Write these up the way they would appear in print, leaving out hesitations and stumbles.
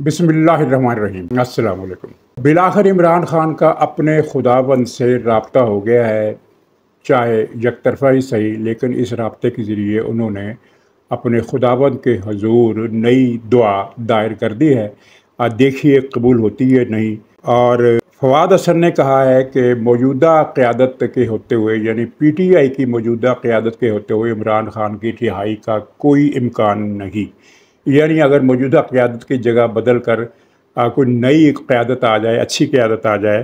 बिस्मिल्लाहिर्रहमानिर्रहीम। अस्सलाम वालेकुम। बिलाखिर इमरान खान का अपने खुदाबंद से रब्ता हो गया है, चाहे यकतरफा ही सही, लेकिन इस रब्ते के ज़रिए उन्होंने अपने खुदाबंद के हजूर नई दुआ दायर कर दी है। देखिए कबूल होती है नहीं। और फवाद हसन ने कहा है कि मौजूदा क़यादत के होते हुए, यानी PTI की मौजूदा क़यादत के होते हुए इमरान खान की रिहाई का कोई इम्कान नहीं। यानी अगर मौजूदा क़यादत की जगह बदल कर कोई नई क़यादत आ जाए, अच्छी क़यादत आ जाए,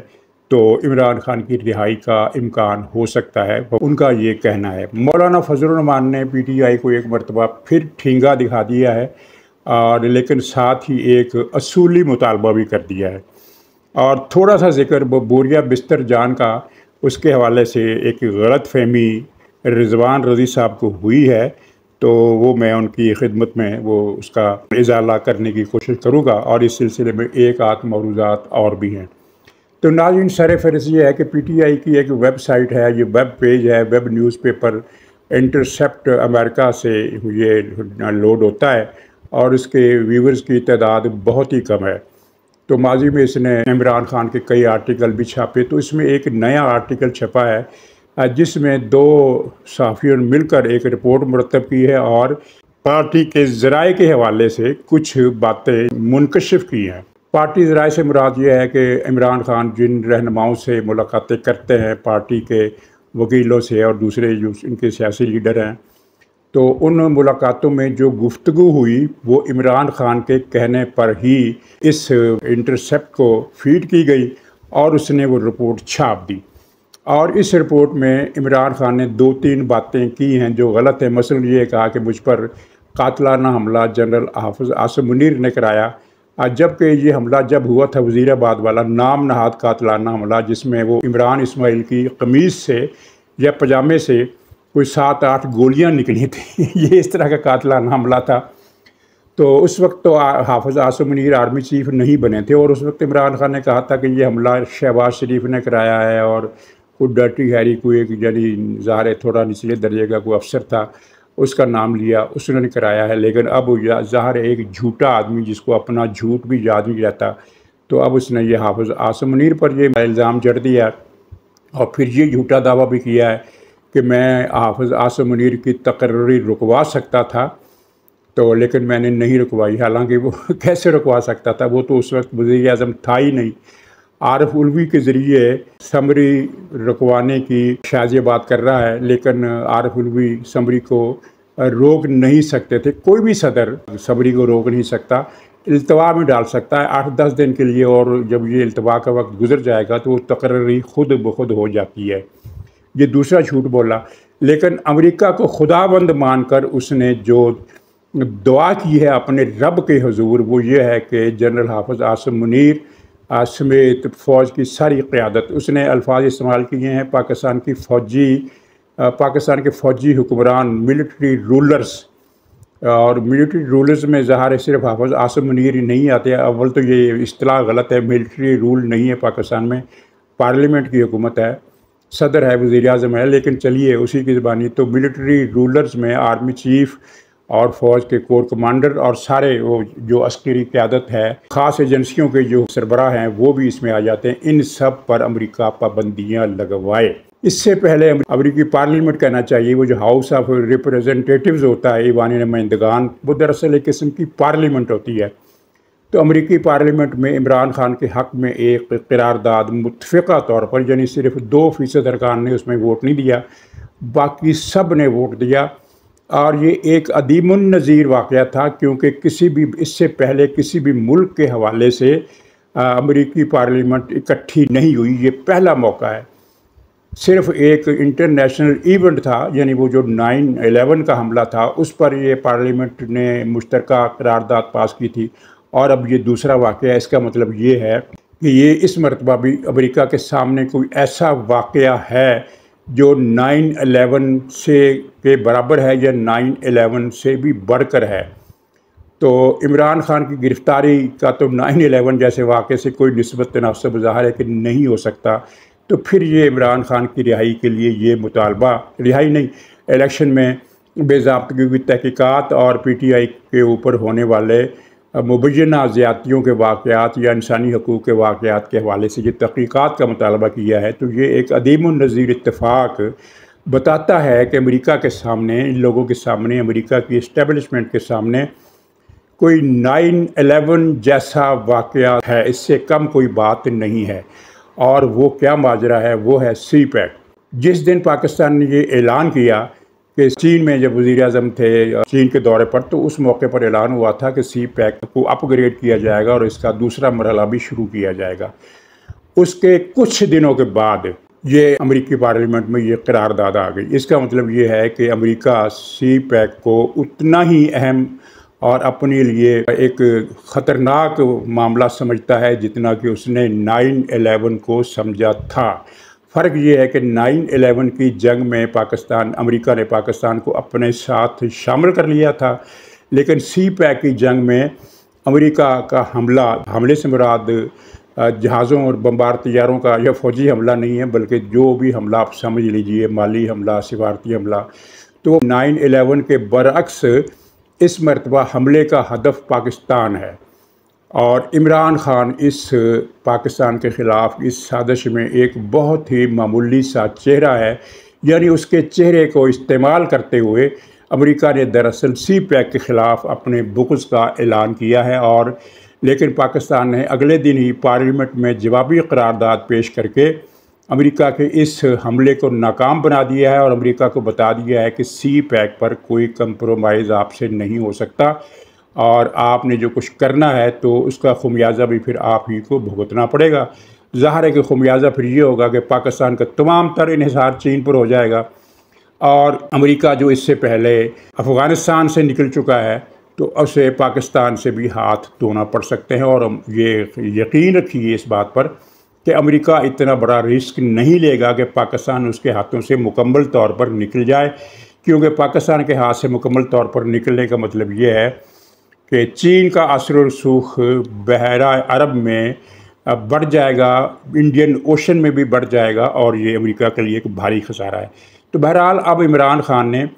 तो इमरान खान की रिहाई का इम्कान हो सकता है, उनका ये कहना है। मौलाना फजलुर रहमान ने PTI को एक मरतबा फिर ठींगा दिखा दिया है, और लेकिन साथ ही एक असूली मुतालबा भी कर दिया है। और थोड़ा सा जिक्र बोरिया बिस्तर जान का, उसके हवाले से एक गलत फहमी रिजवान रज़ी साहब को हुई है, तो वो मैं उनकी खिदमत में वो उसका इजाला करने की कोशिश करूँगा, और इस सिलसिले में एक आध मौरूज़ात और भी हैं। तो नाज़रीन, सर फहरिस्त ये है कि PTI की एक वेबसाइट है, ये वेब पेज है, वेब न्यूज़पेपर इंटरसेप्ट अमेरिका से ये लोड होता है, और इसके व्यूवर्स की तादाद बहुत ही कम है। तो माजी में इसने इमरान खान के कई आर्टिकल भी छापे, तो इसमें एक नया आर्टिकल छपा है जिसमें दो सहाफ़ियों ने मिलकर एक रिपोर्ट मुरतब की है और पार्टी के ज़राए के हवाले से कुछ बातें मुनकशिफ की हैं। पार्टी ज़राए से मुराद ये है कि इमरान खान जिन रहनुमाओं से मुलाकातें करते हैं, पार्टी के वकीलों से और दूसरे जो इनके सियासी लीडर हैं, तो उन मुलाकातों में जो गुफ्तगू हुई वो इमरान खान के कहने पर ही इस इंटरसेप्ट को फीड की गई और उसने वो रिपोर्ट छाप दी। और इस रिपोर्ट में इमरान खान ने दो तीन बातें की हैं जो गलत है। मसलन ये कहा कि मुझ पर कातलाना हमला जनरल हाफिज़ आसिम मुनीर ने कराया, जबकि ये हमला जब हुआ था वज़ीराबाद वाला नाम नहाद कातलाना हमला, जिसमें वो इमरान इस्माइल की कमीज़ से या पजामे से कोई 7-8 गोलियां निकली थी ये इस तरह का कातलाना हमला था। तो उस वक्त तो हाफिज़ आसिम मुनीर आर्मी चीफ नहीं बने थे, और उस वक्त इमरान खान ने कहा था कि ये हमला शहबाज शरीफ ने कराया है, और कोई डर्टी हैरी कोई एक यानी ज़ाहिर थोड़ा निचले दर्जे का कोई अफसर था, उसका नाम लिया, उसने कराया है। लेकिन अब ज़ाहिर एक झूठा आदमी जिसको अपना झूठ भी याद नहीं रहता, तो अब उसने ये हाफिज़ आसिम मुनीर पर ये इल्ज़ाम जड़ दिया, और फिर ये झूठा दावा भी किया है कि मैं हाफिज़ आसिम मुनीर की तकर्री रुकवा सकता था, तो लेकिन मैंने नहीं रुकवाई। हालांकि वो कैसे रुकवा सकता था, वो तो उस वक्त वज़ीर आज़म था ही नहीं। आरिफ उल्वी के ज़रिए समरी रुकवाने की शायद ये बात कर रहा है, लेकिन आरिफ उल्वी समरी को रोक नहीं सकते थे। कोई भी सदर समरी को रोक नहीं सकता, इल्तवा में डाल सकता है 8-10 दिन के लिए, और जब ये इल्तवा का वक्त गुजर जाएगा तो वो तकर्री खुद ब खुद हो जाती है। ये दूसरा झूठ बोला। लेकिन अमेरिका को खुदाबंद मानकर उसने जो दुआ की है अपने रब के हुजूर, वो ये है कि जनरल हाफिज़ आसिम मुनीर समेत फ़ौज की सारी क़यादत, उसने अल्फाज इस्तेमाल किए हैं पाकिस्तान के फ़ौजी हुक्मरान, मिलिट्री रूलर्स, और मिलिट्री रूलर्स में ज़ाहिर सिर्फ हाफिज़ आसिम मुनीर ही नहीं आते। अव्वल तो ये इस्तिलाह गलत है, मिलिट्री रूल नहीं है पाकिस्तान में, पार्लियामेंट की हुकूमत है, सदर है, वज़ीर आज़म है, लेकिन चलिए उसी की ज़बानी। तो मिलिट्री रूलर्स में आर्मी चीफ़ और फ़ौज के कोर कमांडर और सारे वो जो अस्करी क़यादत है, ख़ास एजेंसियों के जो सरबराह हैं, वो भी इसमें आ जाते हैं। इन सब पर अमेरिका पाबंदियाँ लगवाए। इससे पहले अमेरिकी पार्लियामेंट कहना चाहिए, वो जो हाउस ऑफ रिप्रेजेंटेटिव्स होता है, ईवान नुमाइंदगान, वो दरअसल एक किस्म की पार्लियामेंट होती है। तो अमेरिकी पार्लियामेंट में इमरान खान के हक़ में एक करारदाद मुत्फ़िक़ा तौर पर, यानी सिर्फ 2% अरकान ने उसमें वोट नहीं दिया, बाकी सब ने वोट दिया। और ये एक अदीमुन नज़ीर वाक़या था, क्योंकि किसी भी इससे पहले किसी भी मुल्क के हवाले से अमेरिकी पार्लियामेंट इकट्ठी नहीं हुई। ये पहला मौका है। सिर्फ एक इंटरनेशनल इवेंट था, यानी वो जो 9/11 का हमला था, उस पर ये पार्लियामेंट ने मुश्तरका करारदाद पास की थी, और अब ये दूसरा वाक़या है। इसका मतलब ये है कि ये इस मरतबा भी अमेरिका के सामने कोई ऐसा वाक़या है जो 9/11 से के बराबर है या 9/11 से भी बढ़कर है। तो इमरान खान की गिरफ़्तारी का तो 9/11 जैसे वाक़े से कोई निस्बत तनासब ज़ाहिर है कि नहीं हो सकता। तो फिर ये इमरान खान की रिहाई के लिए ये मुतालबा, रिहाई नहीं, इलेक्शन में बेज़ाब्तगी की तहकीकात और PTI के ऊपर होने वाले मुबैना ज़्यादतियों के वाक़यात या इंसानी हकूक़ के वाक़यात के हवाले से ये तहक़ीक़ात का मुतालबा किया है, तो ये एक अदीमुन नज़ीर इत्तेफ़ाक बताता है कि अमेरिका के सामने, इन लोगों के सामने, अमेरिका की इस्टेब्लिशमेंट के सामने कोई 9/11 जैसा वाक़या है, इससे कम कोई बात नहीं है। और वो क्या माजरा है, वो है सी पैक। जिस दिन पाकिस्तान ने ये ऐलान किया कि चीन में जब वज़ीर-ए-आज़म थे चीन के दौरे पर, तो उस मौके पर ऐलान हुआ था कि सी पैक को अपग्रेड किया जाएगा और इसका दूसरा मरहला भी शुरू किया जाएगा। उसके कुछ दिनों के बाद ये अमेरिकी पार्लियामेंट में ये करारदाद आ गई। इसका मतलब ये है कि अमेरिका सी पैक को उतना ही अहम और अपने लिए एक ख़तरनाक मामला समझता है जितना कि उसने 9/11 को समझा था। फ़र्क ये है कि 9/11 की जंग में अमेरिका ने पाकिस्तान को अपने साथ शामिल कर लिया था, लेकिन सी पैक की जंग में अमेरिका का हमले से मुराद जहाज़ों और बमबार तैयारों का या फ़ौजी हमला नहीं है, बल्कि जो भी हमला आप समझ लीजिए, माली हमला, सिफारती हमला। तो 9/11 के बरअक्स इस मरतबा हमले का हदफ पाकिस्तान है और इमरान खान इस पाकिस्तान के ख़िलाफ़ इस साजिश में एक बहुत ही मामूली सा चेहरा है। यानी उसके चेहरे को इस्तेमाल करते हुए अमेरिका ने दरअसल सी पैक के ख़िलाफ़ अपने बुग़्ज़ का ऐलान किया है। और लेकिन पाकिस्तान ने अगले दिन ही पार्लियामेंट में जवाबी करारदाद पेश करके अमेरिका के इस हमले को नाकाम बना दिया है और अमेरिका को बता दिया है कि सी पैक पर कोई कंप्रोमाइज़ आपसे नहीं हो सकता और आपने जो कुछ करना है तो उसका खुमियाजा भी फिर आप ही को भुगतना पड़ेगा। ज़ाहिर है कि खुमियाजा फिर ये होगा कि पाकिस्तान का तमाम तर इन्हिसार चीन पर हो जाएगा और अमेरिका जो इससे पहले अफ़गानिस्तान से निकल चुका है तो उसे पाकिस्तान से भी हाथ धोना पड़ सकते हैं। और ये यकीन रखिए इस बात पर कि अमेरिका इतना बड़ा रिस्क नहीं लेगा कि पाकिस्तान उसके हाथों से मुकम्मल तौर पर निकल जाए, क्योंकि पाकिस्तान के हाथ से मुकम्मल तौर पर निकलने का मतलब ये है कि चीन का असर रसूख बहरा अरब में बढ़ जाएगा, इंडियन ओशन में भी बढ़ जाएगा और ये अमेरिका के लिए एक भारी खसारा है। तो बहरहाल अब इमरान खान ने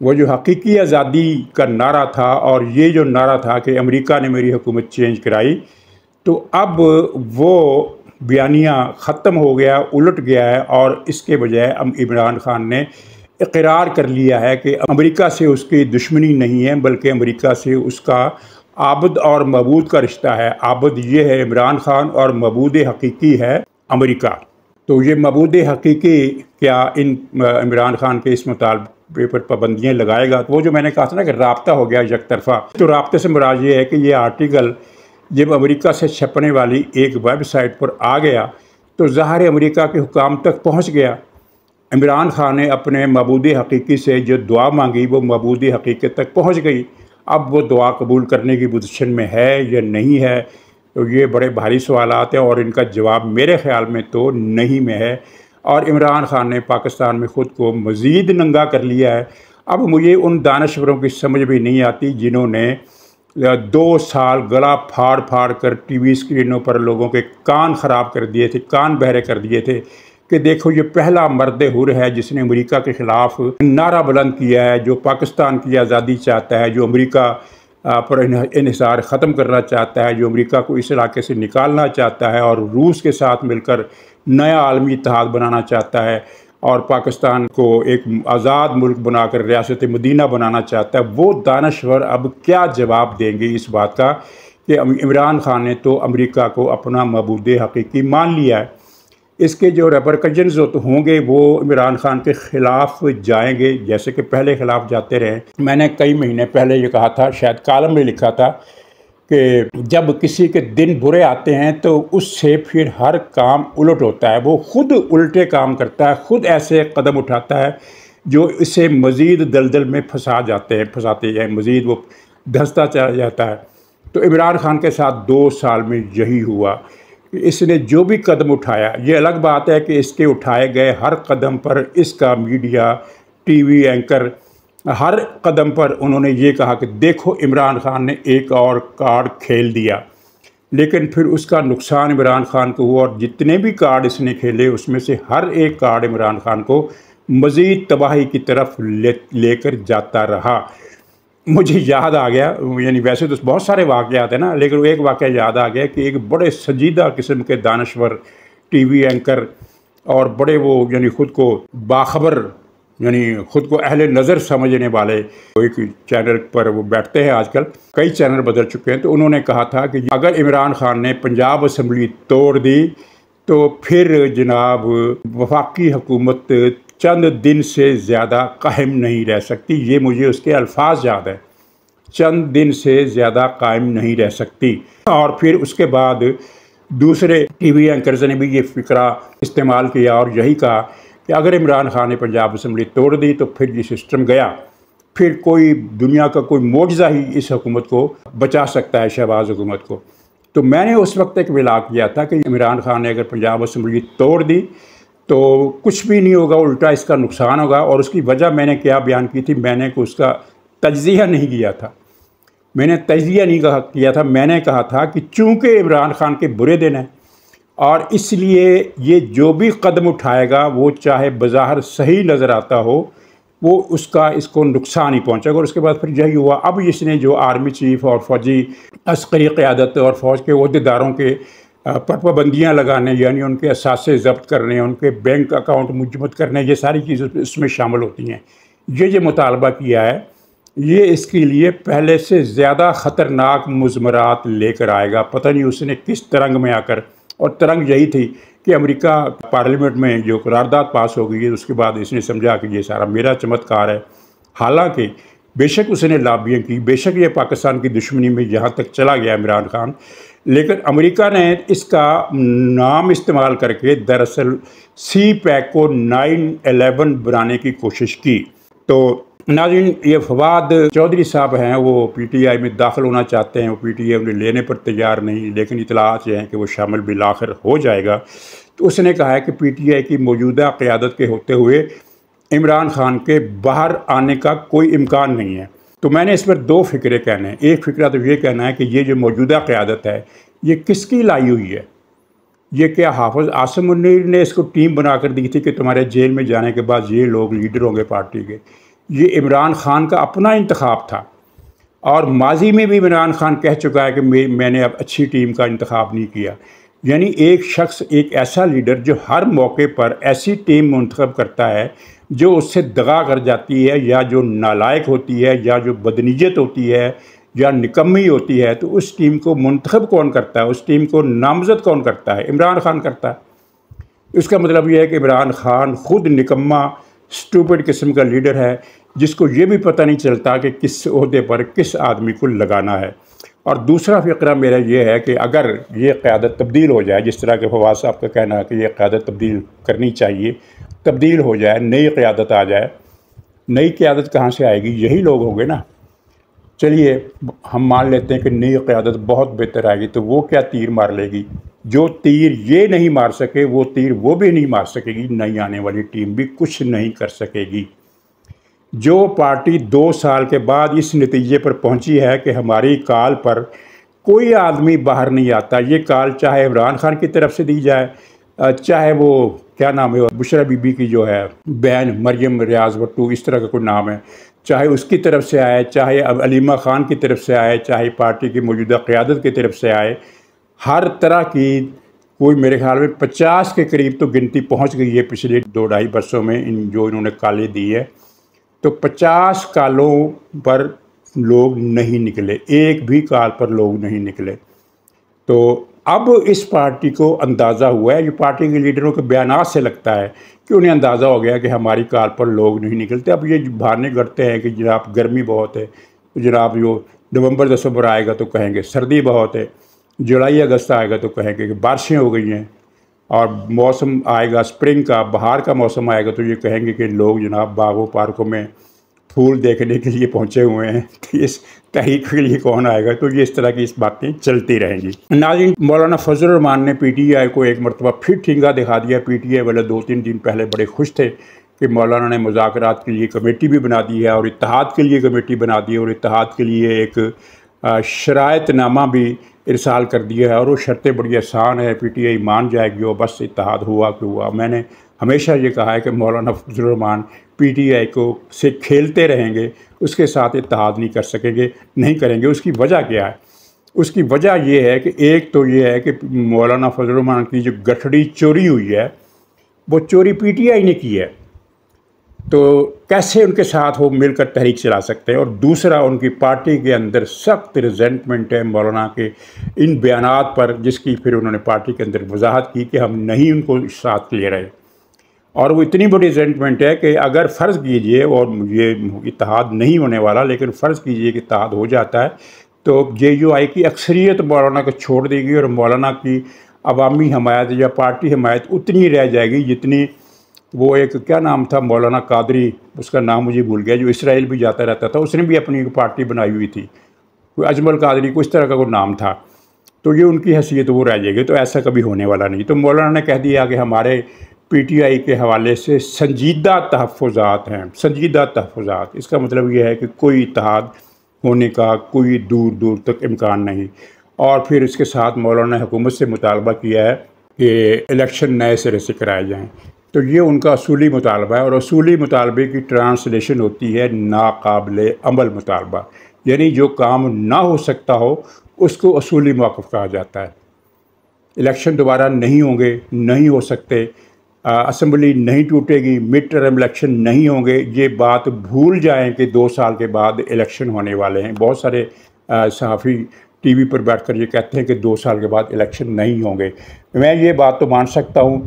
वो जो हकीकी आज़ादी का नारा था और ये जो नारा था कि अमेरिका ने मेरी हुकूमत चेंज कराई, तो अब वो बयानिया ख़त्म हो गया, उलट गया है और इसके बजाय इमरान खान ने इकरार कर लिया है कि अमेरिका से उसकी दुश्मनी नहीं है, बल्कि अमेरिका से उसका आबद और मबूद का रिश्ता है। आबद ये है इमरान खान और मबूद हकीकी है अमेरिका। तो ये मबूद हकीकी क्या इन इमरान खान के इस मुतालबे पर पाबंदियाँ लगाएगा? तो वो जो मैंने कहा था ना कि राब्ता हो गया एक तरफ़ा, तो राब्ते से मुराद ये है कि ये आर्टिकल जब अमेरिका से छपने वाली एक वेबसाइट पर आ गया तो ज़ाहिर अमेरिका के हुकाम तक पहुँच गया। इमरान खान ने अपने मबूद हकीकी से जो दुआ मांगी वो मबूद हकीकत तक पहुँच गई। अब वो दुआ कबूल करने की पोजीशन में है या नहीं है, तो ये बड़े भारी सवालात हैं और इनका जवाब मेरे ख़्याल में तो नहीं में है। और इमरान खान ने पाकिस्तान में ख़ुद को मज़ीद नंगा कर लिया है। अब मुझे उन दानश्वरों की समझ भी नहीं आती जिन्होंने 2 साल गला फाड़ फाड़ कर टीवी स्क्रीनों पर लोगों के कान ख़राब कर दिए थे, कान बहरे कर दिए थे कि देखो ये पहला मर्द हुर है जिसने अमेरिका के ख़िलाफ़ नारा बुलंद किया है, जो पाकिस्तान की आज़ादी चाहता है, जो अमेरिका पर इन्हिसार ख़त्म करना चाहता है, जो अमेरिका को इस इलाके से निकालना चाहता है और रूस के साथ मिलकर नया आलमी इत्तेहाद बनाना चाहता है और पाकिस्तान को एक आज़ाद मुल्क बनाकर रियासत मदीना बनाना चाहता है। वो दानश्वर अब क्या जवाब देंगे इस बात का कि इमरान खान ने तो अमेरिका को अपना मबूद हकीकी मान लिया है। इसके जो रेपरकशंस होंगे वो इमरान खान के ख़िलाफ़ जाएंगे, जैसे कि पहले ख़िलाफ़ जाते रहे। मैंने कई महीने पहले ये कहा था, शायद कॉलम में लिखा था कि जब किसी के दिन बुरे आते हैं तो उससे फिर हर काम उलट होता है। वो ख़ुद उल्टे काम करता है, ख़ुद ऐसे कदम उठाता है जो इसे मज़ीद दलदल में फंसाते हैं, मज़ीद वो धंसता चला जाता है। तो इमरान खान के साथ 2 साल में यही हुआ। इसने जो भी कदम उठाया, ये अलग बात है कि इसके उठाए गए हर कदम पर इसका मीडिया, टीवी एंकर हर कदम पर उन्होंने ये कहा कि देखो इमरान खान ने एक और कार्ड खेल दिया, लेकिन फिर उसका नुकसान इमरान खान को हुआ और जितने भी कार्ड इसने खेले उसमें से हर एक कार्ड इमरान खान को मज़ीद तबाही की तरफ लेकर जाता रहा। मुझे याद आ गया, यानी वैसे तो बहुत सारे वाक़यात हैं ना, लेकिन एक वाक़या याद आ गया कि एक बड़े संजीदा किस्म के दानश्वर टीवी एंकर और बड़े वो यानी ख़ुद को बाखबर यानी ख़ुद को अहले नज़र समझने वाले एक चैनल पर वो बैठते हैं, आजकल कई चैनल बदल चुके हैं, तो उन्होंने कहा था कि अगर इमरान खान ने पंजाब असम्बली तोड़ दी तो फिर जनाब वफाकी हुकूमत चंद दिन से ज़्यादा कायम नहीं रह सकती। ये मुझे उसके अल्फाज याद है, चंद दिन से ज़्यादा कायम नहीं रह सकती। और फिर उसके बाद दूसरे टीवी एंकर्स ने भी ये फ़िक्रा इस्तेमाल किया और यही कहा कि अगर इमरान खान ने पंजाब असम्बली तोड़ दी तो फिर ये सिस्टम गया, फिर कोई दुनिया का कोई मोजज़ा ही इस हुकूमत को बचा सकता है, शहबाज हुकूमत को। तो मैंने उस वक्त एक विलाप किया था कि इमरान खान ने अगर पंजाब असम्बली तोड़ दी तो कुछ भी नहीं होगा, उल्टा इसका नुकसान होगा। और उसकी वजह मैंने क्या बयान की थी, मैंने उसका तज्ज़िया नहीं किया था, मैंने तज्ज़िया नहीं किया था, मैंने कहा था कि चूँकि इमरान खान के बुरे दिन हैं और इसलिए ये जो भी कदम उठाएगा वो चाहे बज़ाहिर सही नज़र आता हो, वो उसका इसको नुकसान ही पहुंचेगा। और उसके बाद फिर यही हुआ। अब इसने जो आर्मी चीफ और फौजी अस्करी क़यादत और फ़ौज के अहदेदारों के पर पाबंदियाँ लगाने, यानी उनके असासे ज़ब्त करने, उनके बैंक अकाउंट मुजमद करने, ये सारी चीज़ें इसमें शामिल होती हैं। ये मुतालबा किया है, ये इसके लिए पहले से ज़्यादा ख़तरनाक मुज़मरात लेकर आएगा। पता नहीं उसने किस तरंग में आकर, और तरंग यही थी कि अमेरिका पार्लियामेंट में जो करारदाद पास हो गई है, उसके बाद इसने समझा कि ये सारा मेरा चमत्कार है। हालांकि बेशक उसने लॉबियाँ की, बेशक ये पाकिस्तान की दुश्मनी में यहाँ तक चला गया इमरान खान, लेकिन अमेरिका ने इसका नाम इस्तेमाल करके दरअसल सी पैक को 9/11 बनाने की कोशिश की। तो नाज़रीन, ये फवाद चौधरी साहब हैं, वो पीटीआई में दाखिल होना चाहते हैं, वो पीटीआई उन्हें लेने पर तैयार नहीं, लेकिन इतलात ये हैं कि वो शामिल बिल आखिर हो जाएगा। तो उसने कहा है कि पीटीआई की मौजूदा क़यादत के होते हुए इमरान खान के बाहर आने का कोई इम्कान नहीं है। तो मैंने इस पर दो फ़िक्रे कहने हैं। एक फ़िक्रा तो ये कहना है कि ये जो मौजूदा क़यादत है ये किसकी लाई हुई है, ये क्या हाफ़िज़ आसिम मुनीर ने इसको टीम बना कर दी थी कि तुम्हारे जेल में जाने के बाद ये लोग लीडर होंगे पार्टी के? ये इमरान खान का अपना इंतखाब था, और माजी में भी इमरान खान कह चुका है कि मैंने अब अच्छी टीम का इंतखाब नहीं किया। यानी एक शख्स, एक ऐसा लीडर जो हर मौके पर ऐसी टीम मुंतखब करता है जो उससे दगा कर जाती है, या जो नालायक होती है, या जो बदनीयत होती है, या निकम्मी होती है, तो उस टीम को मुंतखब कौन करता है, उस टीम को नामज़द कौन करता है? इमरान खान करता है। इसका मतलब यह है कि इमरान खान ख़ुद निकम्मा स्टूपिड किस्म का लीडर है, जिसको ये भी पता नहीं चलता कि किस ओहदे पर किस आदमी को लगाना है। और दूसरा फ़िक्रा मेरा ये है कि अगर ये क़यादत तब्दील हो जाए, जिस तरह के फवाद साहब का कहना है कि ये क़यादत तब्दील करनी चाहिए, तब्दील हो जाए, नई क़यादत आ जाए, नई क़यादत कहाँ से आएगी? यही लोग होंगे ना। चलिए हम मान लेते हैं कि नई क़यादत बहुत बेहतर आएगी, तो वो क्या तीर मार लेगी? जो तीर ये नहीं मार सके वो तीर वो भी नहीं मार सकेगी, नई आने वाली टीम भी कुछ नहीं कर सकेगी। जो पार्टी 2 साल के बाद इस नतीजे पर पहुंची है कि हमारी कॉल पर कोई आदमी बाहर नहीं आता, ये कॉल चाहे इमरान खान की तरफ से दी जाए, चाहे वो क्या नाम है बुशरा बीबी की जो है बहन मरियम रियाज़ भट्टू, इस तरह का कोई नाम है, चाहे उसकी तरफ से आए, चाहे अब अलीमा खान की तरफ से आए, चाहे पार्टी की मौजूदा क़यादत की तरफ से आए, हर तरह की कोई मेरे ख्याल में 50 के करीब तो गिनती पहुंच गई है पिछले 2-2.5 वर्षों में इन जो इन्होंने कॉलें दी है। तो 50 कॉलों पर लोग नहीं निकले, एक भी कॉल पर लोग नहीं निकले। तो अब इस पार्टी को अंदाज़ा हुआ है, ये पार्टी के लीडरों के बयानात से लगता है कि उन्हें अंदाज़ा हो गया कि हमारी कॉल पर लोग नहीं निकलते। अब ये बहाने करते हैं कि जनाब गर्मी बहुत है, तो जनाब जो नवंबर दिसंबर आएगा तो कहेंगे सर्दी बहुत है, जुलाई अगस्त आएगा तो कहेंगे कि बारिशें हो गई हैं, और मौसम आएगा स्प्रिंग का, बाहर का मौसम आएगा तो ये कहेंगे कि लोग जनाब बागों पार्कों में फूल देखने के लिए पहुंचे हुए हैं, तो इस तहरीक के लिए कौन आएगा? तो ये इस तरह की इस बातें चलती रहेंगी। नाज़रीन, मौलाना फजल रहमान ने पीटीआई को एक मरतबा फिर ठिंगा दिखा दिया। पीटीआई वाले 2-3 दिन पहले बड़े खुश थे कि मौलाना ने मुज़ाकरात के लिए कमेटी भी बना दी है, और इत्तेहाद के लिए कमेटी बना दी है, और इत्तेहाद के लिए एक शरायतनामा भी इरसाल कर दिया है, और वो शर्तें बड़ी आसान है, पीटीआई मान जाएगी और बस इत्तेहाद हुआ कि हुआ। मैंने हमेशा ये कहा है कि मौलाना फजल रहमान पीटीआई को से खेलते रहेंगे, उसके साथ इत्तेहाद नहीं कर सकेंगे, नहीं करेंगे। उसकी वजह क्या है? उसकी वजह ये है कि एक तो ये है कि मौलाना फजल रहमान की जो गठड़ी चोरी हुई है, वो चोरी पीटीआई ने की है, तो कैसे उनके साथ वो मिलकर तहरीक चला सकते हैं। और दूसरा, उनकी पार्टी के अंदर सख्त रिजेंटमेंट है मौलाना के इन बयानात पर, जिसकी फिर उन्होंने पार्टी के अंदर वजाहत की कि हम नहीं उनको साथ ले रहे। और वो इतनी बड़ी रिजेंटमेंट है कि अगर फ़र्ज़ कीजिए, और ये इत्तेहाद नहीं होने वाला, लेकिन फ़र्ज़ कीजिए कि इत्तेहाद हो जाता है, तो JUI की अक्सरियत मौलाना को छोड़ देगी और मौलाना की अवामी हमायत या पार्टी हमायत उतनी रह जाएगी जितनी वो एक क्या नाम था मौलाना कादरी, उसका नाम मुझे भूल गया, जो इसराइल भी जाता रहता था, उसने भी अपनी पार्टी बनाई हुई थी, कोई अजमल कादरी को इस तरह का कोई नाम था। तो ये उनकी हैसियत वो रह जाएगी। तो ऐसा कभी होने वाला नहीं। तो मौलाना ने कह दिया कि हमारे PTI के हवाले से संजीदा तहफ़्फ़ुज़ात हैं, संजीदा तहफ़्फ़ुज़ात। इसका मतलब ये है कि कोई इत्तेहाद होने का कोई दूर दूर तक इम्कान नहीं। और फिर इसके साथ मौलाना ने हुकूमत से मुतालबा किया है कि इलेक्शन नए सिरे से कराए जाएँ। तो ये उनका असूली मुतालबा है, और असूली मुतालबे की ट्रांसलेशन होती है नाकाबिले अमल मुतालबा, यानी जो काम ना हो सकता हो उसको असूली मौक़िफ़ कहा जाता है। इलेक्शन दोबारा नहीं होंगे, नहीं हो सकते, असम्बली नहीं टूटेगी, मिड टर्म इलेक्शन नहीं होंगे, ये बात भूल जाएं कि 2 साल के बाद इलेक्शन होने वाले हैं। बहुत सारे सहाफ़ी TV पर बैठकर ये कहते हैं कि 2 साल के बाद इलेक्शन नहीं होंगे। मैं ये बात तो मान सकता हूँ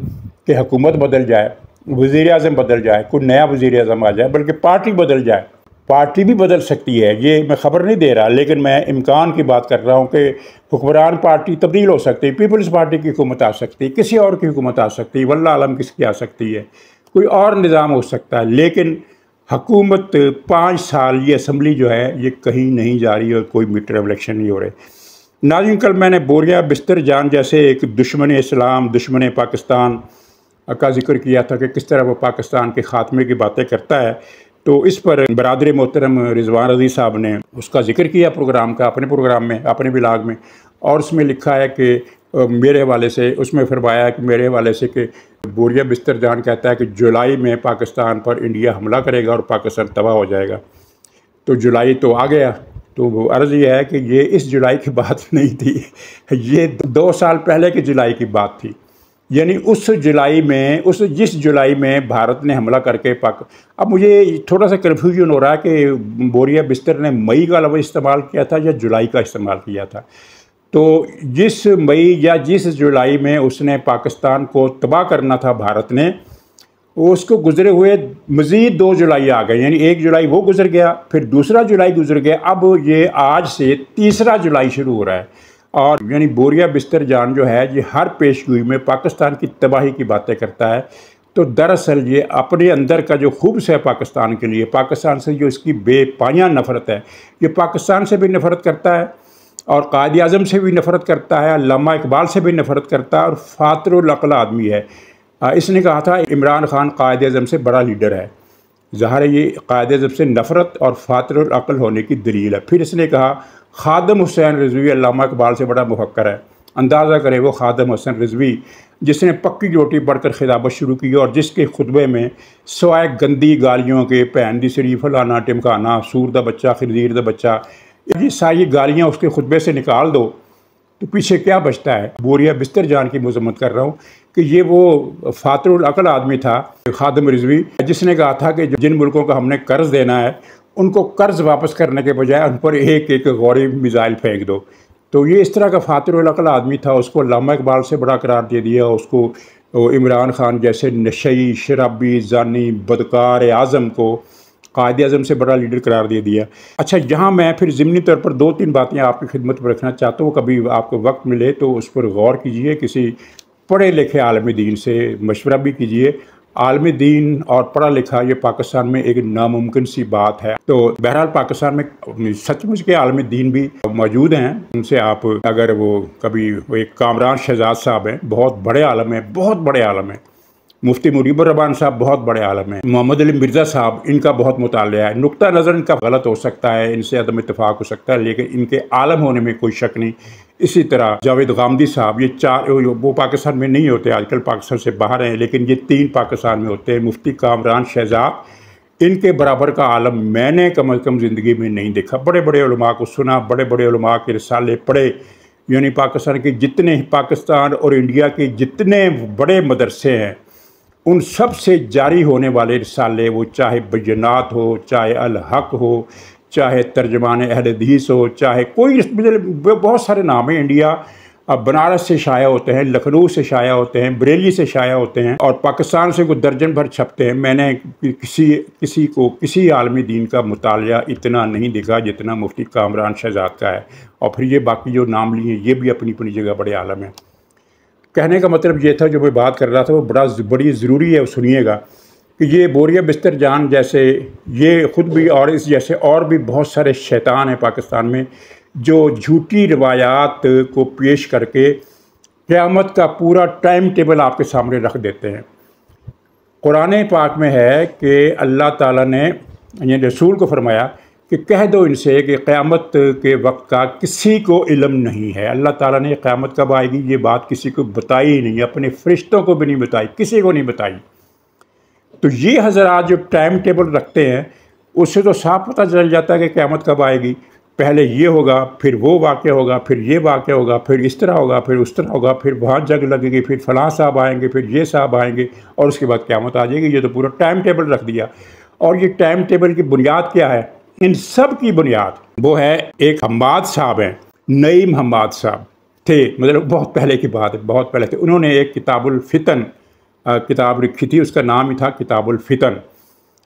कि हुकूमत बदल जाए, वज़ीर-ए-आज़म बदल जाए, कोई नया वज़ीर-ए-आज़म आ जाए, बल्कि पार्टी बदल जाए, पार्टी भी बदल सकती है, ये मैं ख़बर नहीं दे रहा, लेकिन मैं इम्कान की बात कर रहा हूँ कि हुक्मरान पार्टी तब्दील हो सकती है, पीपल्स पार्टी की हुकूमत आ सकती है, किसी और की हुकूमत आ सकती है, वल्लाह आलम किसकी आ सकती है, कोई और निज़ाम हो सकता है। लेकिन हुकूमत 5 साल ये असम्बली जो है ये कहीं नहीं जा रही और कोई मिड टर्म इलेक्शन नहीं हो रहे। नाज़रीन, कल मैंने बोरिया बिस्तर जान जैसे एक दुश्मन इस्लाम, दुश्मन पाकिस्तान का जिक्र किया था कि किस तरह वो पाकिस्तान के ख़ात्मे की बातें करता है। तो इस पर बरादर मोहतरम रिजवान रज़ी साहब ने उसका जिक्र किया प्रोग्राम का, अपने प्रोग्राम में, अपने ब्लॉग में, और उसमें लिखा है कि मेरे हवाले से, उसमें फरमाया है कि मेरे हवाले से कि बोरिया बिस्तर जान कहता है कि जुलाई में पाकिस्तान पर इंडिया हमला करेगा और पाकिस्तान तबाह हो जाएगा। तो जुलाई तो आ गया। तो अर्ज़ यह है कि ये इस जुलाई की बात नहीं थी, ये 2 साल पहले की जुलाई की बात थी। यानी उस जुलाई में, जिस जुलाई में भारत ने हमला करके अब मुझे थोड़ा सा कन्फ्यूजन हो रहा है कि बोरिया बिस्तर ने मई का लफ्ज़ इस्तेमाल किया था या जुलाई का इस्तेमाल किया था। तो जिस मई या जिस जुलाई में उसने पाकिस्तान को तबाह करना था भारत ने, उसको गुजरे हुए मज़ीद 2 जुलाई आ गए, यानी 1 जुलाई वो गुजर गया, फिर दूसरा जुलाई गुजर गया, अब ये आज से तीसरा जुलाई शुरू हो रहा है। और यानी बोरिया बिस्तर जान जो है ये हर पेशगोई में पाकिस्तान की तबाही की बातें करता है। तो दरअसल ये अपने अंदर का जो खूब्स है पाकिस्तान के लिए, पाकिस्तान से जो इसकी बेपाया नफ़रत है, ये पाकिस्तान से भी नफ़रत करता है और कायद-ए-आज़म से भी नफ़रत करता है, अल्लामा इकबाल से भी नफ़रत करता है, और फातरुल अक़ल आदमी है। इसने कहा था इमरान खान कायद-ए-आज़म से बड़ा लीडर है। ज़ाहिर है ये कायद-ए-आज़म से नफ़रत और फातरुल अक़ल होने की दलील है। फिर इसने कहा खादम हुसैन रिज़वी अल्लामा इकबाल से बड़ा मुफ़क्कर है। अंदाज़ा करें वो खादम हुसैन रिज़वी जिसने पक्की रोटी पढ़कर खिताबत शुरू की और जिसके खुतबे में सवाए गंदी गालियों के, भैन दी सड़ी, फलाना टिमकाना, सूर दा बच्चा, खिरदीर दा बच्चा, ये सारी गालियाँ उसके खुतबे से निकाल दो तो पीछे क्या बचता है। बोरिया बिस्तर जान की मज़म्मत कर रहा हूँ कि ये वो फातरुल अक़ल आदमी था खादम रिज़वी, जिसने कहा था कि जिन मुल्कों का हमने कर्ज़ देना है उनको कर्ज़ वापस करने के बजाय उन पर एक एक गौरी मिज़ाइल फेंक दो। तो ये इस तरह का फातरुल अक़ल आदमी था। उसको अल्लामा इकबाल से बड़ा करार दे दिया, उसको इमरान खान जैसे नशई, शराबी, जानी, बदकार आज़म को कायद-ए-आज़म से बड़ा लीडर करार दे दिया। अच्छा, यहाँ मैं फिर ज़िमनी तौर पर 2-3 बातें आपकी खिदमत में रखना चाहता हूँ, कभी आपको वक्त मिले तो उस पर गौर कीजिए, किसी पढ़े लिखे आलिम दीन से मशवरा भी कीजिए। आलिम दीन और पढ़ा लिखा ये पाकिस्तान में एक नामुमकिन सी बात है। तो बहरहाल पाकिस्तान में सचमुच के आलिम दीन भी मौजूद हैं। उनसे आप अगर वो कभी, वो एक कामरान शहजाद साहब हैं, बहुत बड़े आलम हैं, बहुत बड़े आलम हैं, मुफ्ती मुजीबुर रहमान साहब बहुत बड़े आलम हैं, मोहम्मद अली मिर्ज़ा साहब, इनका बहुत मुतालिया है। नुक्ता नज़र इनका गलत हो सकता है, इनसे अदम इत्तेफाक हो सकता है, लेकिन इनके आलम होने में कोई शक नहीं। इसी तरह जावेद गामदी साहब, ये चार वो पाकिस्तान में नहीं होते, आजकल पाकिस्तान से बाहर हैं, लेकिन ये 3 पाकिस्तान में होते हैं। मुफ्ती कामरान शहजाद, इनके बराबर का आलम मैंने कम अज़ कम ज़िंदगी में नहीं देखा। बड़े बड़े उलमा को सुना, बड़े बड़े उलमा के रिसाले पढ़े, यानी पाकिस्तान के जितने पाकिस्तान और इंडिया के जितने बड़े मदरसे हैं उन सब से जारी होने वाले रिसाले, वो चाहे बय्यनात हो, चाहे अल हक हो, चाहे तर्जमान अहल हदीस हो, चाहे कोई, बहुत सारे नाम हैं। इंडिया अब बनारस से शाया होते हैं, लखनऊ से शाया होते हैं, बरेली से शाया होते हैं, और पाकिस्तान से कुछ दर्जन भर छपते हैं। मैंने किसी आलमी दीन का मुतालिया इतना नहीं देखा जितना मुफ्ती कामरान शहजाद का है। और फिर ये बाकी जो नाम लिए ये भी अपनी अपनी जगह बड़े आलम हैं। कहने का मतलब ये था, जो मैं बात कर रहा था वो बड़ी ज़रूरी है, सुनिएगा, कि ये बोरिया बिस्तर जान जैसे ये ख़ुद भी और इस जैसे और भी बहुत सारे शैतान हैं पाकिस्तान में, जो झूठी रिवायात को पेश करके क़यामत का पूरा टाइम टेबल आपके सामने रख देते हैं। कुरान पाक में है कि अल्लाह ताला ने ये रसूल को फरमाया कि कह दो इनसे कि क़यामत के वक्त का किसी को इल्म नहीं है। अल्लाह ताला ने क़यामत कब आएगी ये बात किसी को बताई ही नहीं, अपने फरिश्तों को भी नहीं बताई, किसी को नहीं बताई। तो ये हज़रात जो टाइम टेबल रखते हैं उससे तो साफ पता चल जाता है कि क़यामत कब आएगी। पहले ये होगा, फिर वो वाक़या होगा, फिर ये वाक़या होगा, फिर इस तरह होगा, फिर उस तरह होगा, फिर वहाँ जंग लगेगी, फिर फ़लाँ साहब आएंगे, फिर ये साहब आएंगे, और उसके बाद क़यामत आ जाएगी। ये तो पूरा टाइम टेबल रख दिया। और ये टाइम टेबल की बुनियाद क्या है? इन सब की बुनियाद वो है, एक हम्माद साहब हैं, नईम हम्माद साहब थे, मतलब बहुत पहले की बात है, बहुत पहले थे। उन्होंने एक किताबुल फितन किताब लिखी थी, उसका नाम ही था किताबुल फितन,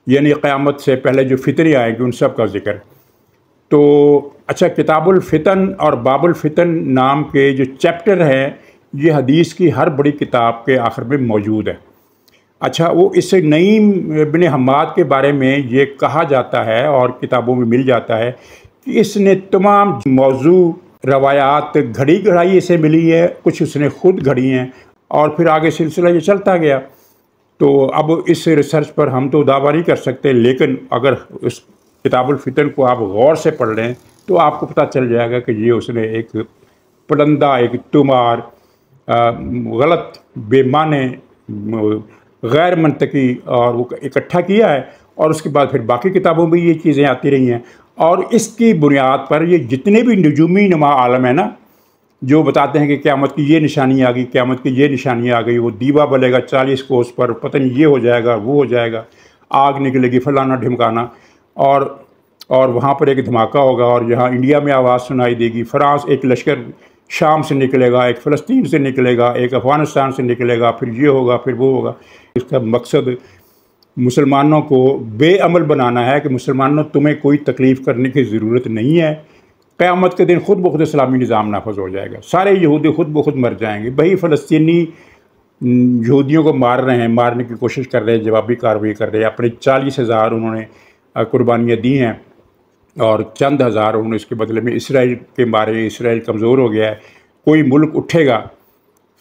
यानी क़यामत से पहले जो फितने आएंगे उन सब का जिक्र। तो अच्छा, किताबुल फितन और बाबुल फितन नाम के जो चैप्टर हैं ये हदीस की हर बड़ी किताब के आखिर में मौजूद है। अच्छा, वो इससे नईम बिन हम्माद के बारे में ये कहा जाता है और किताबों में मिल जाता है कि इसने तमाम मौजू रवायात घड़ी घड़ाई इसे मिली है, कुछ उसने ख़ुद घड़ी हैं, और फिर आगे सिलसिला ये चलता गया। तो अब इस रिसर्च पर हम तो दावा नहीं कर सकते, लेकिन अगर उस किताबुल फितन को आप गौर से पढ़ लें तो आपको पता चल जाएगा कि ये उसने एक पलंदा, एक तुमार, गलत, बेमाने, गैर मंतकी और वो इकट्ठा किया है, और उसके बाद फिर बाकी किताबों में ये चीज़ें आती रही हैं। और इसकी बुनियाद पर ये जितने भी नजूमी नुमा आलम है ना, जो बताते हैं कि क़यामत की ये निशानी आ गई, क़यामत की ये निशानी आ गई, वो दीवा बलेगा 40 कोस पर, पता नहीं ये हो जाएगा, वो हो जाएगा, आग निकलेगी, फलाना ढिमकाना, और वहाँ पर एक धमाका होगा, और यहाँ इंडिया में आवाज़ सुनाई देगी, फ्रांस एक लश्कर शाम से निकलेगा, एक फ़लस्तीन से निकलेगा, एक अफ़गानिस्तान से निकलेगा, फिर ये होगा, फिर वो होगा। इसका मकसद मुसलमानों को बेअमल बनाना है कि मुसलमानों तुम्हें कोई तकलीफ़ करने की ज़रूरत नहीं है। क़यामत के दिन खुद ब खुद इस्लामी निज़ाम नाफज हो जाएगा, सारे यहूदी खुद ब खुद मर जाएंगे। भाई फ़लस्तीनी यहूदियों को मार रहे हैं, मारने की कोशिश कर रहे हैं, जवाबी कार्रवाई कर रहे हैं। अपने 40,000 उन्होंने कुर्बानियाँ दी हैं, और चंद हज़ार उन्होंने इसके बदले में इसराइल के मारे। इसराइल कमज़ोर हो गया है, कोई मुल्क उठेगा,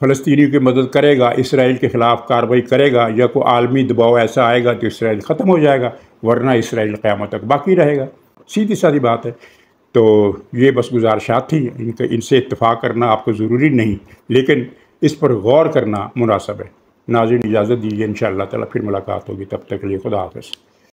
फ़लस्तीनियों की मदद करेगा, इसराइल के ख़िलाफ़ कार्रवाई करेगा, या कोई आलमी दबाव ऐसा आएगा तो इसराइल ख़त्म हो जाएगा, वरना इसराइल क़यामत तक बाकी रहेगा। सीधी सादी बात है। तो ये बस गुजारिशात थी, इनसे इत्तफ़ाक़ करना आपको ज़रूरी नहीं, लेकिन इस पर गौर करना मुनासिब है। नाज़रीन, इजाज़त दीजिए, इंशाअल्लाह ताला फिर मुलाकात होगी, तब तक के लिए खुदा हाफ़िज़।